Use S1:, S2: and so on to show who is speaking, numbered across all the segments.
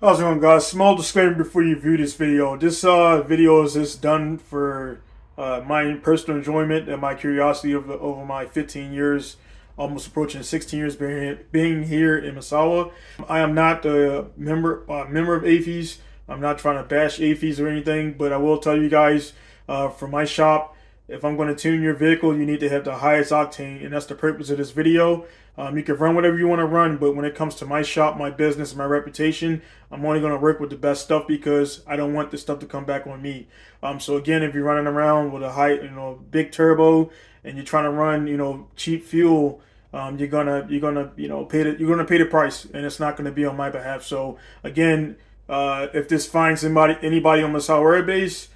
S1: How's it going, guys? Small disclaimer before you view this video. This video is just done for my personal enjoyment and my curiosity over my 15 years, almost approaching 16 years being here in Misawa. I am not a member of AFES. I'm not trying to bash AFES or anything, but I will tell you guys, for my shop, if I'm going to tune your vehicle, you need to have the highest octane, and that's the purpose of this video. You can run whatever you want to run, but when it comes to my shop, my business, my reputation, I'm only going to work with the best stuff because I don't want this stuff to come back on me. So again, if you're running around with a high, big turbo, and you're trying to run, cheap fuel, you're gonna pay the price, and it's not gonna be on my behalf. So again, if this finds anybody on the Misawa base,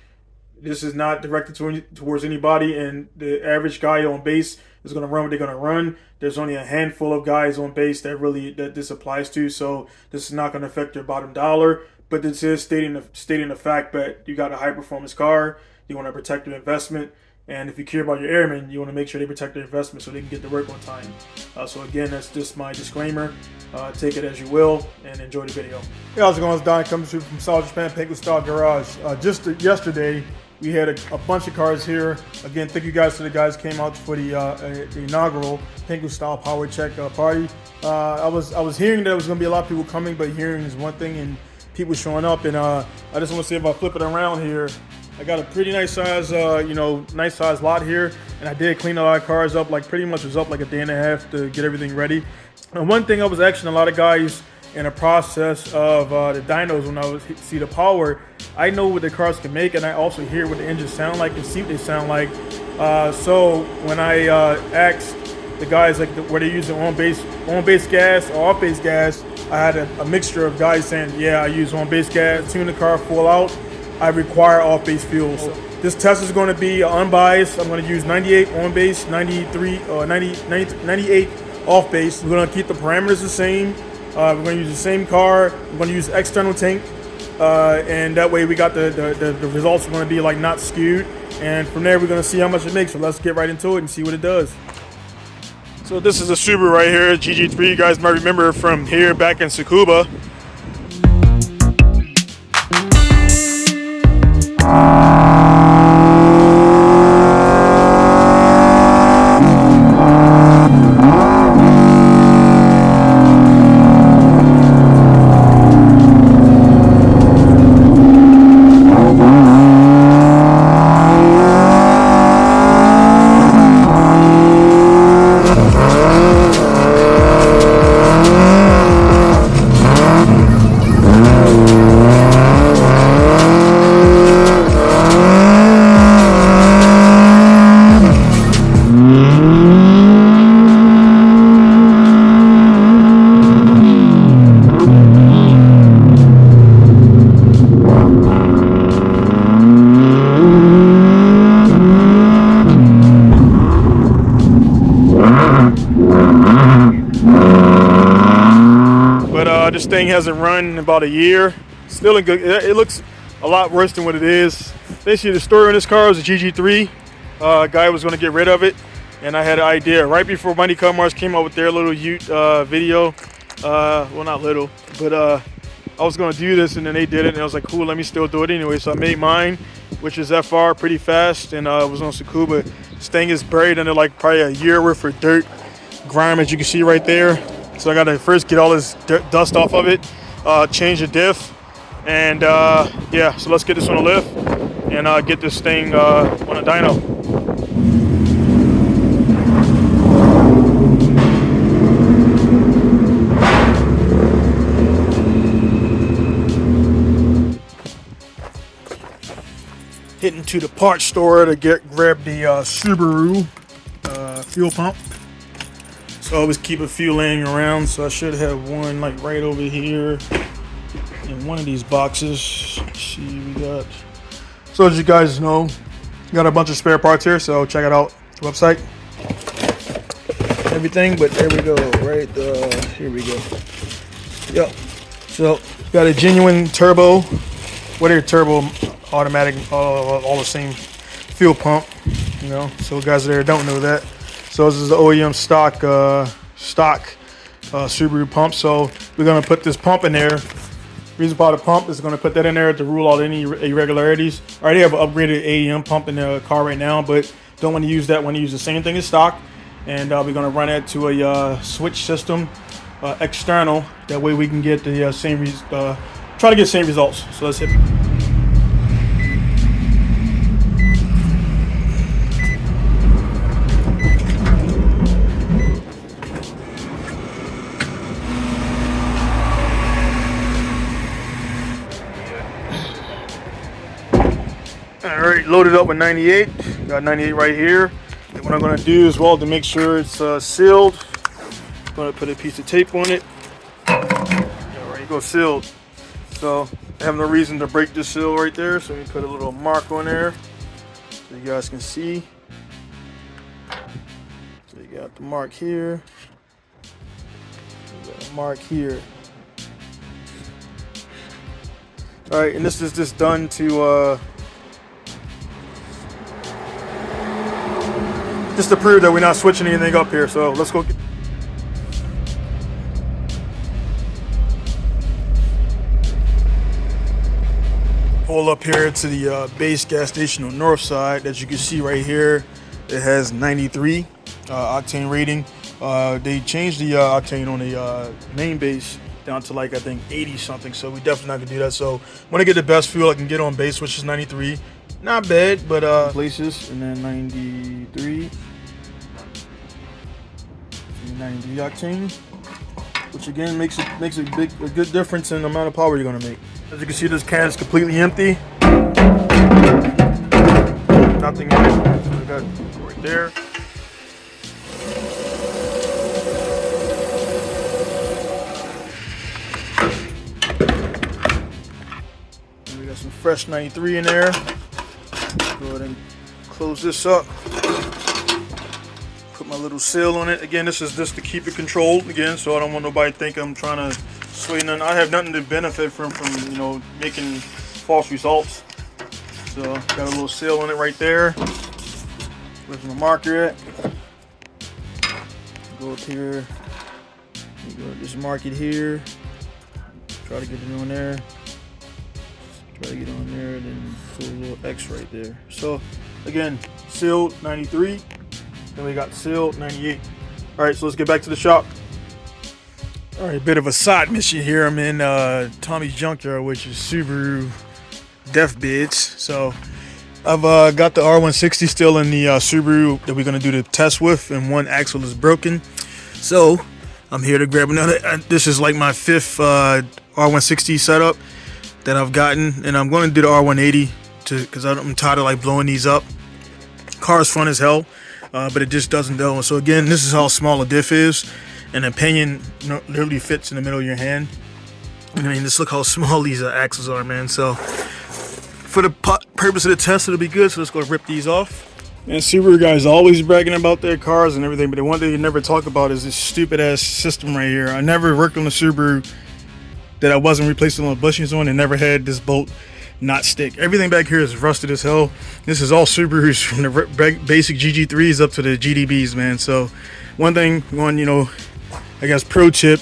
S1: this is not directed towards anybody, and the average guy on base is going to run what they're going to run. There's only a handful of guys on base that this applies to, so this is not going to affect your bottom dollar. But this is stating the fact that you got a high performance car, you want to protect your investment, and if you care about your airmen, you want to make sure they protect their investment so they can get to work on time. So again, that's just my disclaimer. Take it as you will, and enjoy the video. Hey, how's it going? It's Don coming through from South Japan Pinku Style Garage. Just yesterday, we had a bunch of cars here. Again, thank you guys to the guys came out for the inaugural Pinku Style Power Check party. I was hearing that there was going to be a lot of people coming, but hearing is one thing and people showing up. And I just want to say, if I flip it around here, I got a pretty nice size, nice size lot here, and I did clean a lot of cars up. Like pretty much was up like a day and a half to get everything ready. And one thing I was asking a lot of guys in the process of the dynos when I was see the power, I know what the cars can make, and I also hear what the engines sound like and see what they sound like. So when I asked the guys like were they using on base gas or off base gas, I had a mixture of guys saying, yeah, I use on base gas, tune the car full out. I require off base fuel. So this test is going to be unbiased. I'm going to use 98 on base, 93 or 98 off base. We're going to keep the parameters the same. We're going to use the same car. We're going to use external tank, and that way we got the results are going to be like not skewed. And from there we're going to see how much it makes. So let's get right into it and see what it does. So this is a Subaru right here, GG3. You guys might remember from here back in Tsukuba. This thing hasn't run in about a year. Still in good. It looks a lot worse than what it is. Basically, the story on this car was a GG3. Guy was going to get rid of it, and I had an idea right before Mighty Car Mars came out with their little video. Well, not little, but I was going to do this, and then they did it, and I was like, cool, let me still do it anyway. So I made mine, which is FR, pretty fast, and it was on Tsukuba. This thing is buried under like probably a year worth of dirt, grime, as you can see right there. So I got to first get all this dust off of it, change the diff, and yeah, so let's get this on a lift and get this thing on a dyno. Heading to the parts store to grab the Subaru fuel pump. So I always keep a few laying around, so I should have one like right over here in one of these boxes. Let's see, we got. So as you guys know, got a bunch of spare parts here, so check it out. The website, everything. But there we go, right? Here we go. Yep. So got a genuine turbo, whatever turbo, automatic, all the same fuel pump. So guys there don't know that. So this is the OEM stock Subaru pump. So we're gonna put this pump in there Reason for the pump is going to put that in there to rule out any irregularities. I already have an upgraded AEM pump in the car right now, but don't want to use that. Want to use the same thing as stock, and we're going to run it to a switch system external. That way we can get the try to get same results. So let's hit it. Alright, loaded up with 98. Got 98 right here. And what I'm going to do as well to make sure it's sealed, I'm going to put a piece of tape on it. There you go, sealed. So I have no reason to break this seal right there. So we put a little mark on there so you guys can see. So you got the mark here. You got a mark here. Alright, and this is just done to just to prove that we're not switching anything up here. So let's go. Pull up here to the base gas station on the north side. As you can see right here, it has 93 octane rating. They changed the octane on the main base down to like I think 80 something. So we definitely not gonna do that. So want to get the best fuel I can get on base, which is 93. Not bad, but places, and then 93 octane, which again makes a good difference in the amount of power you're gonna make. As you can see, this can is completely empty. Nothing in it. So we got right there. And we got some fresh 93 in there. Go ahead and close this up. Put my little seal on it. Again, this is just to keep it controlled again, so I don't want nobody to think I'm trying to sway nothing. I have nothing to benefit from you know, making false results. So got a little seal on it right there. Where's my marker at? Go up here. Just mark it here. Try to get it on there. Try to get on there, and then put a little X right there. So again, sealed 93. Then we got sealed 98. All right, so let's get back to the shop. All right, a bit of a side mission here. I'm in Tommy's Junkyard, which is Subaru Def Bids. So I've got the R160 still in the Subaru that we're gonna do the test with, and one axle is broken. So I'm here to grab another. This is like my 5th R160 setup that I've gotten, and I'm going to do the R180 because I'm tired of like blowing these up. Car's fun as hell, but it just doesn't go. So again, this is how small a diff is, and the pinion literally fits in the middle of your hand. I mean, just look how small these axles are, man. So for the purpose of the test, it'll be good. So let's go rip these off. And Subaru guys always bragging about their cars and everything, but the one thing you never talk about is this stupid ass system right here. I never worked on a Subaru that I wasn't replacing all the bushings on, and never had this bolt not stick. Everything back here is rusted as hell. This is all Subarus from the basic GG3s up to the GDBs, man. So one you know, I guess pro tip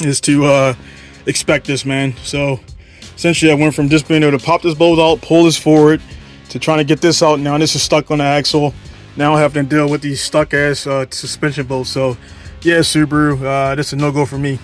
S1: is to expect this, man. So essentially I went from just being able to pop this bolt out, pull this forward, to trying to get this out. Now this is stuck on the axle. Now I have to deal with these stuck ass suspension bolts. So yeah, Subaru, this is a no-go for me.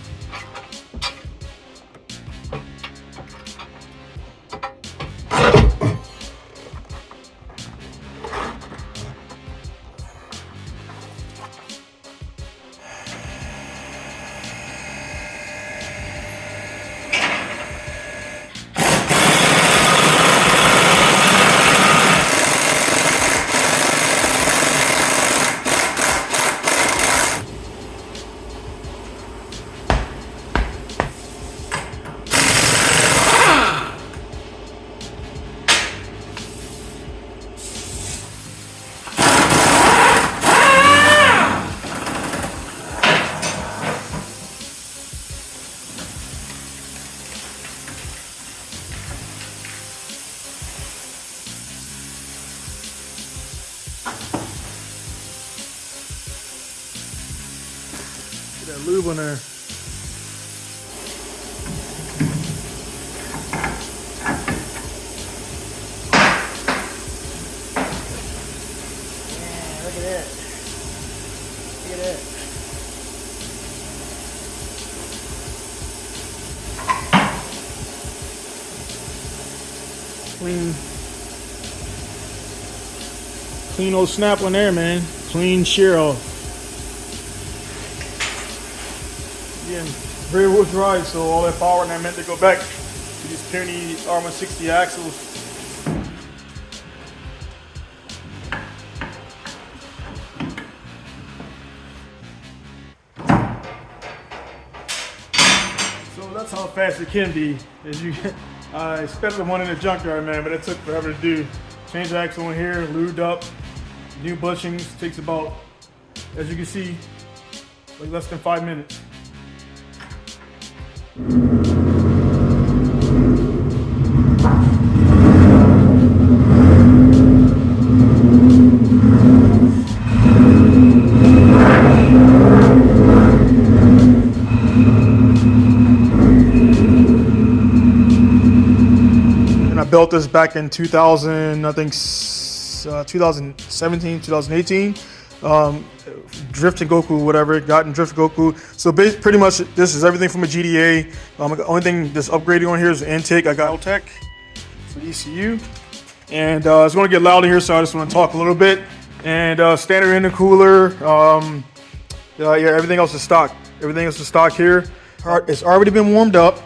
S1: Get that lube on there. Clean old snap on there, man. Clean shear off. Again, rear wheel drive, so all that power that meant to go back to these puny R160 axles. So that's how fast it can be. As you, I expected one in the junkyard, man, but it took forever to do. Change the axle in here, lubed up, new bushings. Takes about, as you can see, like less than 5 minutes. Built this back in 2000, I think 2017, 2018. Drifting Goku, whatever, got in Drift Goku. So pretty much this is everything from a GDA. The only thing that's upgrading on here is the intake. I got Tech for ECU. And it's going to get loud in here, so I just want to talk a little bit. And standard intercooler. Yeah, everything else is stock. Everything else is stock here. It's already been warmed up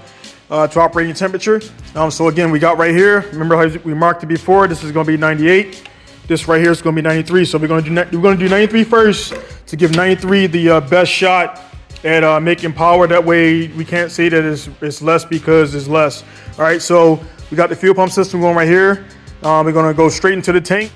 S1: to operating temperature. So again, we got right here, remember how we marked it before, this is going to be 98. This right here is going to be 93. So we're going to do 93 first to give 93 the best shot at making power. That way we can't say that it's less because it's less. All right, so we got the fuel pump system going right here. We're going to go straight into the tank.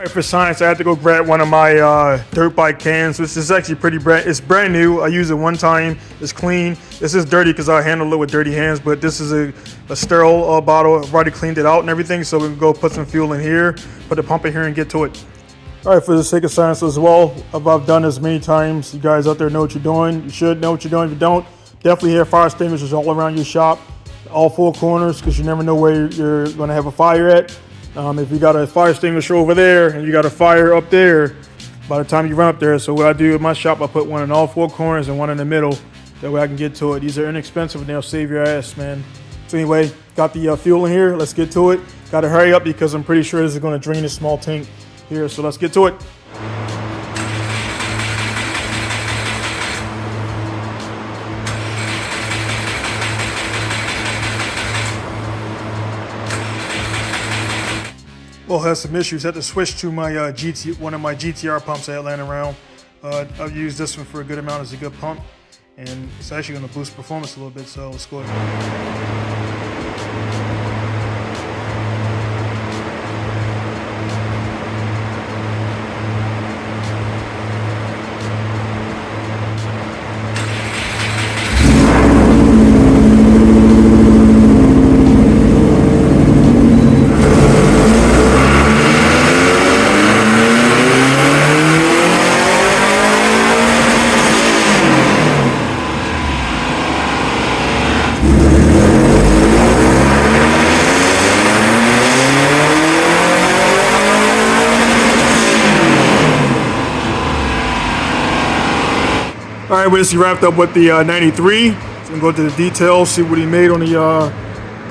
S1: For science, I had to go grab one of my dirt bike cans, which is actually it's brand new. I used it one time. It's clean. This is dirty because I handled it with dirty hands, but this is a sterile bottle. I've already cleaned it out and everything, so we can go put some fuel in here, put the pump in here, and get to it. All right, for the sake of science as well, I've done this many times. You guys out there know what you're doing. You should know what you're doing. If you don't, definitely have fire extinguishers all around your shop, all four corners, because you never know where you're going to have a fire at. If you got a fire extinguisher over there and you got a fire up there, by the time you run up there, so what I do in my shop, I put one in all four corners and one in the middle. That way I can get to it. These are inexpensive and they'll save your ass, man. So anyway, got the fuel in here. Let's get to it. Got to hurry up because I'm pretty sure this is going to drain this small tank here. So let's get to it. Well, has some issues. Had to switch to my one of my GTR pumps I had laying around. I've used this one for a good amount. It's a good pump, and it's actually going to boost performance a little bit. So let's go ahead. All right, we just wrapped up with the 93. So I'm gonna go to the details, see what he made on the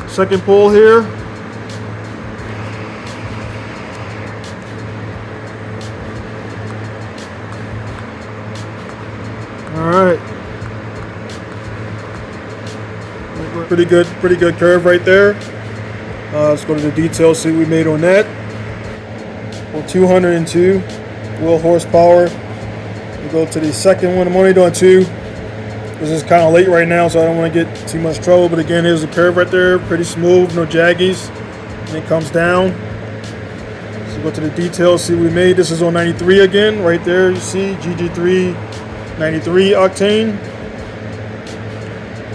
S1: second pull here. All right. Pretty good curve right there. Let's go to the details, see what we made on that. Well, 202 wheel horsepower. We go to the second one. I'm only doing 2. This is kind of late right now, so I don't want to get too much trouble. But again, here's the curve right there, pretty smooth, no jaggies. And it comes down. So go to the details, see what we made. This is on 93 again, right there. You see GG3 93 octane.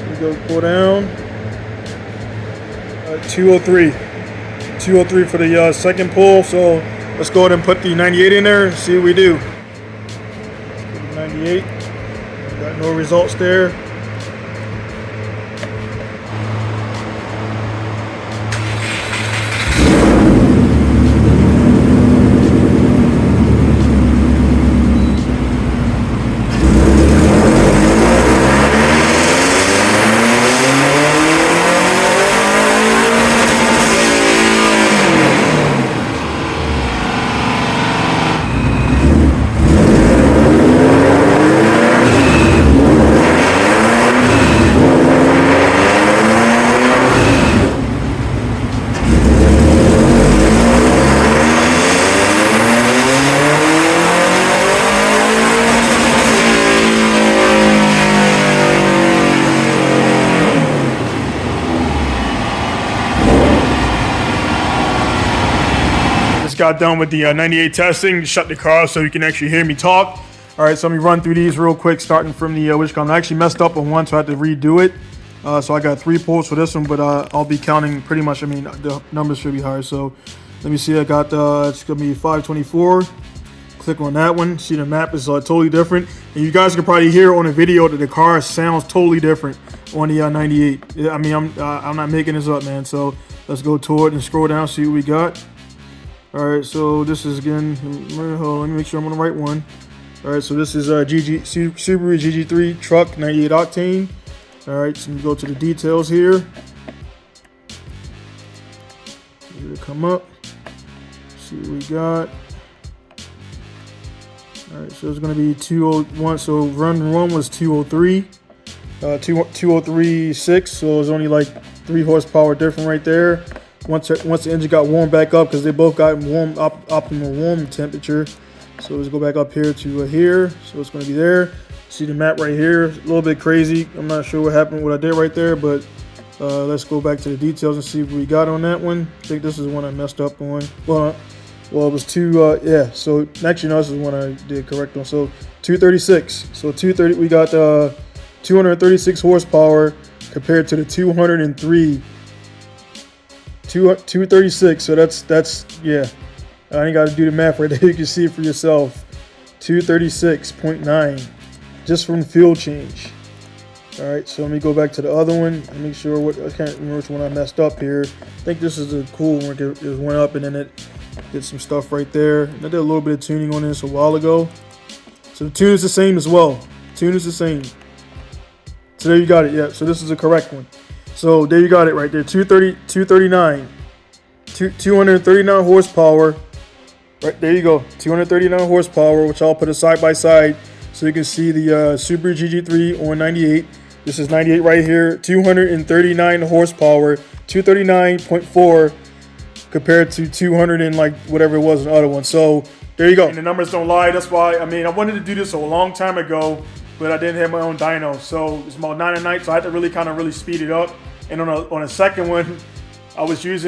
S1: We go pull down. 203. 203 for the second pull. So let's go ahead and put the 98 in there and see what we do. 98. Got no results there. got done with the 98 testing. Shut the car off so you can actually hear me talk. All right, so let me run through these real quick, starting from the which I actually messed up on one, so I had to redo it. So I got 3 pulls for this one, but I'll be counting pretty much. I mean, the numbers should be higher. So let me see. I got it's gonna be 524. Click on that one. See, the map is totally different, and you guys can probably hear on the video that the car sounds totally different on the 98. I mean, I'm not making this up, man. So let's go to it and scroll down, see what we got. All right, so this is again. Hold on, let me make sure I'm on the right one. All right, so this is Subaru GG3 truck, 98 octane. All right, so we go to the details here. Here it come up. See what we got. All right, so it's going to be 201. So run 1 was 203, 203.6. So it was only like 3 horsepower different right there. Once the engine got warmed back up, because they both got optimal warm temperature. So let's go back up here to here. So it's going to be there. See the map right here. A little bit crazy. I'm not sure what happened, what I did right there, but let's go back to the details and see what we got on that one. I think this is the one I messed up on. Well, it was 2. Yeah. So actually, no, this is the one I did correct on. So 236. So 230. We got 236 horsepower compared to the 203. 236. So that's yeah. I ain't got to do the math right there. You can see it for yourself. 236.9 just from fuel change. All right, so let me go back to the other one and make sure what I can't remember which one I messed up here. I think this is a cool one. It went up and then it did some stuff right there. And I did a little bit of tuning on this a while ago. So the tune is the same as well. Tune is the same. So there you got it. Yeah. So this is the correct one. So there you got it right there. 239 horsepower. Right there you go, 239 horsepower, which I'll put a side by side so you can see the Subaru GG3 on 98. This is 98 right here, 239 horsepower, 239.4 compared to 200 and like whatever it was in the other one. So there you go. And the numbers don't lie. That's why, I mean, I wanted to do this a long time ago, but I didn't have my own dyno. So it's about 9 at night, so I had to really speed it up. And on a second one, I was just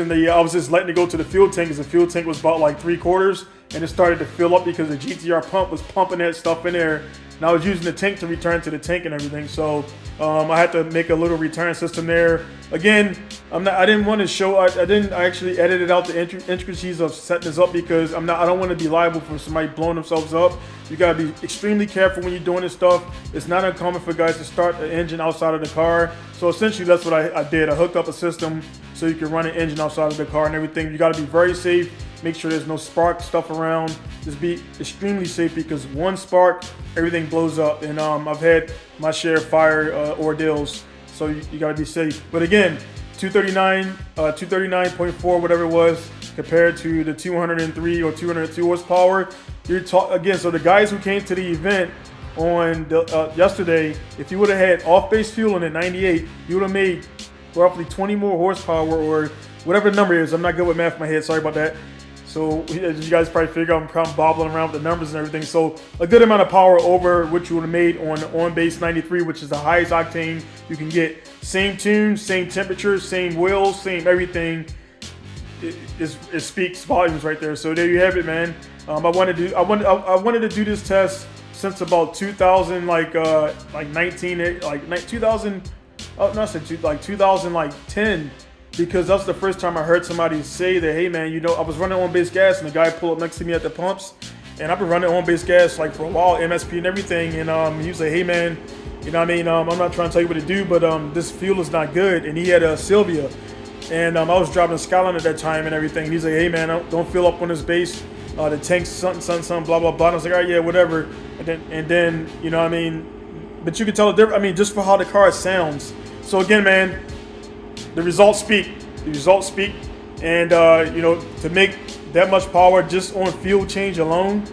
S1: letting it go to the fuel tank, because the fuel tank was about like 3/4, and it started to fill up because the GTR pump was pumping that stuff in there. And I was using the tank to return to the tank and everything. So I had to make a little return system there. Again, I didn't want to show. I actually edited out the intricacies of setting this up, because I don't want to be liable for somebody blowing themselves up. You gotta be extremely careful when you're doing this stuff. It's not uncommon for guys to start the engine outside of the car. So essentially, that's what I did. I hooked up a system so you can run an engine outside of the car and everything. You gotta be very safe. Make sure there's no spark stuff around. Just be extremely safe, because one spark, everything blows up. And I've had my share of fire ordeals. So you gotta be safe. But again, 239.4, whatever it was, compared to the 203 or 202 horsepower. Again, so the guys who came to the event on yesterday, if you would have had off-base fuel in the 98, you would have made roughly 20 more horsepower, or whatever the number is. I'm not good with math in my head, sorry about that. So as you guys probably figure out, I'm kind of bobbling around with the numbers and everything. So a good amount of power over what you would have made on base 93, which is the highest octane you can get. Same tune, same temperature, same wheels, same everything. It speaks volumes right there. So there you have it, man. I wanted to do this test since about 2000, like 2010, because that's the first time I heard somebody say that, hey man, I was running on base gas and the guy pulled up next to me at the pumps, and I've been running on base gas like for a while, MSP and everything, and he was like, hey man, you know what I mean, I'm not trying to tell you what to do, but this fuel is not good. And he had a Sylvia, and I was driving a Skyline at that time and everything, and he's like, hey man, don't fill up on this base, the tank's something, blah blah blah. And I was like, all right, yeah, whatever. And then you know what I mean, but you can tell the difference, I mean, just for how the car sounds. So again, man, the results speak. The results speak. And to make that much power just on fuel change alone,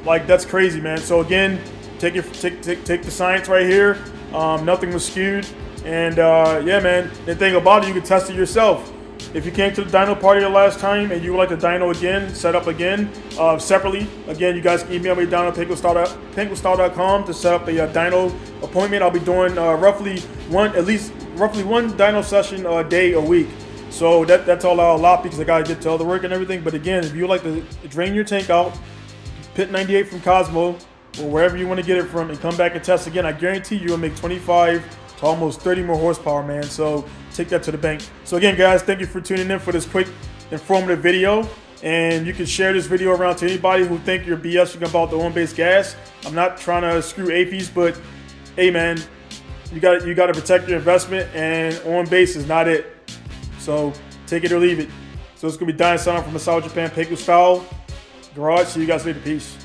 S1: like, that's crazy, man. So again, take the science right here. Nothing was skewed. And yeah, man, the thing about it, you can test it yourself. If you came to the dyno party the last time and you would like to dyno again, set up again separately, again, you guys can email me down at pinkustyle.com to set up a dyno appointment. I'll be doing roughly one dyno session a day a week. So that's all I'll allow because I gotta get to other work and everything. But again, if you like to drain your tank out, pit 98 from Cosmo or wherever you want to get it from, and come back and test again, I guarantee you'll make 25 to almost 30 more horsepower, man. So take that to the bank. So again, guys, thank you for tuning in for this quick, informative video. And you can share this video around to anybody who think you're BSing about the on-base gas. I'm not trying to screw APs, but hey, man, you got to protect your investment, and on-base is not it. So take it or leave it. So it's gonna be Dyno signing from Misawa, Japan, Pinku style garage. See you guys later. Peace.